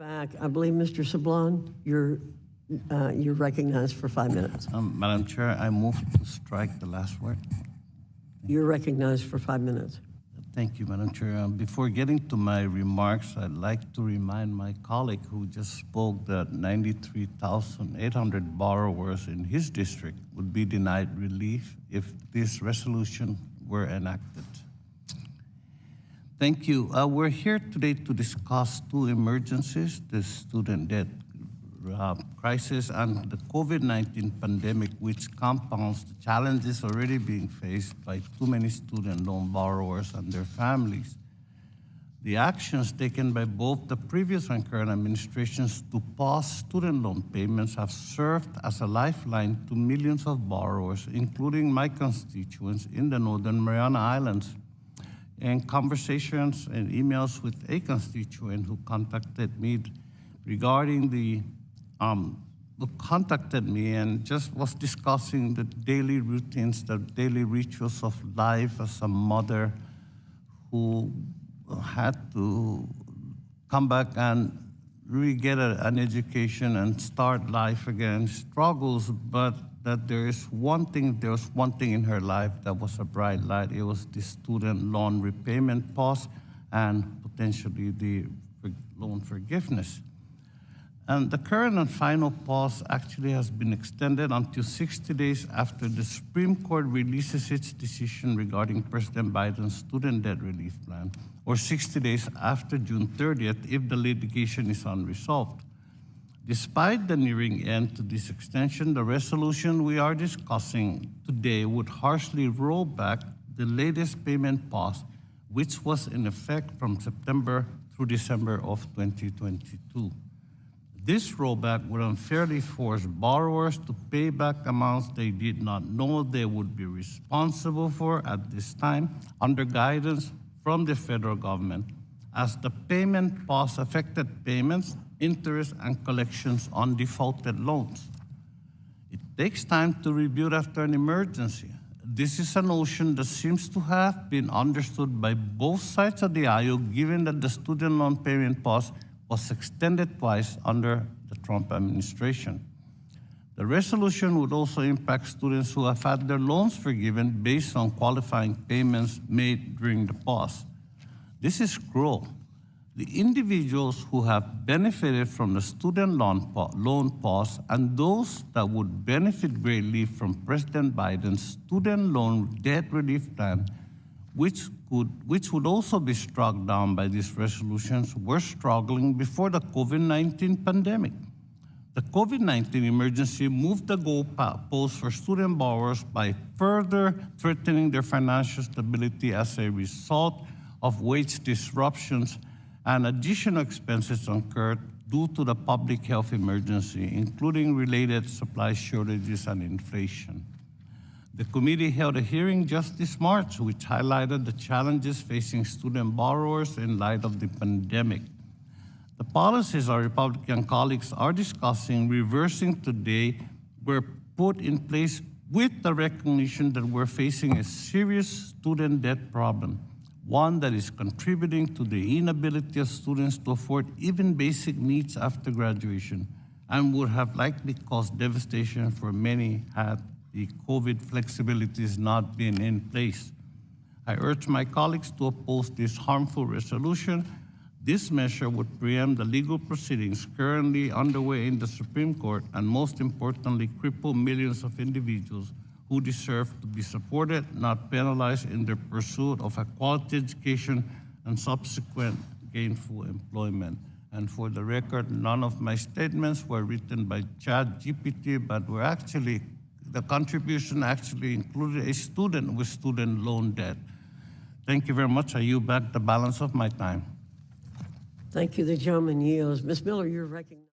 Back. I believe, Mr. Sablon, you're recognized for 5 minutes. Madam Chair, I move to strike the last word. You're recognized for 5 minutes. Thank you, Madam Chair. Before getting to my remarks, I'd like to remind my colleague who just spoke that 93,800 borrowers in his district would be denied relief if this resolution were enacted. Thank you. We're here today to discuss two emergencies, the student debt crisis and the COVID-19 pandemic, which compounds the challenges already being faced by too many student loan borrowers and their families. The actions taken by both the previous and current administrations to pause student loan payments have served as a lifeline to millions of borrowers, including my constituents in the Northern Mariana Islands. In conversations and emails with a constituent who contacted me who contacted me and just was discussing the daily routines, the daily rituals of life as a mother who had to come back and really get an education and start life again, struggles, but that there was one thing in her life that was a bright light. It was the student loan repayment pause and potentially the loan forgiveness. And the current and final pause actually has been extended until 60 days after the Supreme Court releases its decision regarding President Biden's student debt relief plan, or 60 days after June 30th if the litigation is unresolved. Despite the nearing end to this extension, the resolution we are discussing today would harshly roll back the latest payment pause, which was in effect from September through December of 2022. This rollback would unfairly force borrowers to pay back amounts they did not know they would be responsible for at this time under guidance from the federal government, as the payment pause affected payments, interest, and collections on defaulted loans. It takes time to rebuild after an emergency. This is a notion that seems to have been understood by both sides of the aisle, given that the student loan payment pause was extended twice under the Trump administration. The resolution would also impact students who have had their loans forgiven based on qualifying payments made during the pause. This is cruel. The individuals who have benefited from the student loan pause and those that would benefit greatly from President Biden's student loan debt relief plan, which would also be struck down by these resolutions, were struggling before the COVID-19 pandemic. The COVID-19 emergency moved the goalposts for student borrowers by further threatening their financial stability as a result of wage disruptions and additional expenses incurred due to the public health emergency, including related supply shortages and inflation. The committee held a hearing just this March, which highlighted the challenges facing student borrowers in light of the pandemic. The policies our Republican colleagues are discussing reversing today were put in place with the recognition that we're facing a serious student debt problem, one that is contributing to the inability of students to afford even basic needs after graduation and would have likely caused devastation for many had the COVID flexibilities not been in place. I urge my colleagues to oppose this harmful resolution. This measure would preempt the legal proceedings currently underway in the Supreme Court and, most importantly, cripple millions of individuals who deserve to be supported, not penalized in their pursuit of a quality education and subsequent gainful employment. And for the record, none of my statements were written by ChatGPT, but were actually, the contribution actually included a student with student loan debt. Thank you very much. I yield back the balance of my time. Thank you. The gentleman yields. Ms. Miller, you're recognized.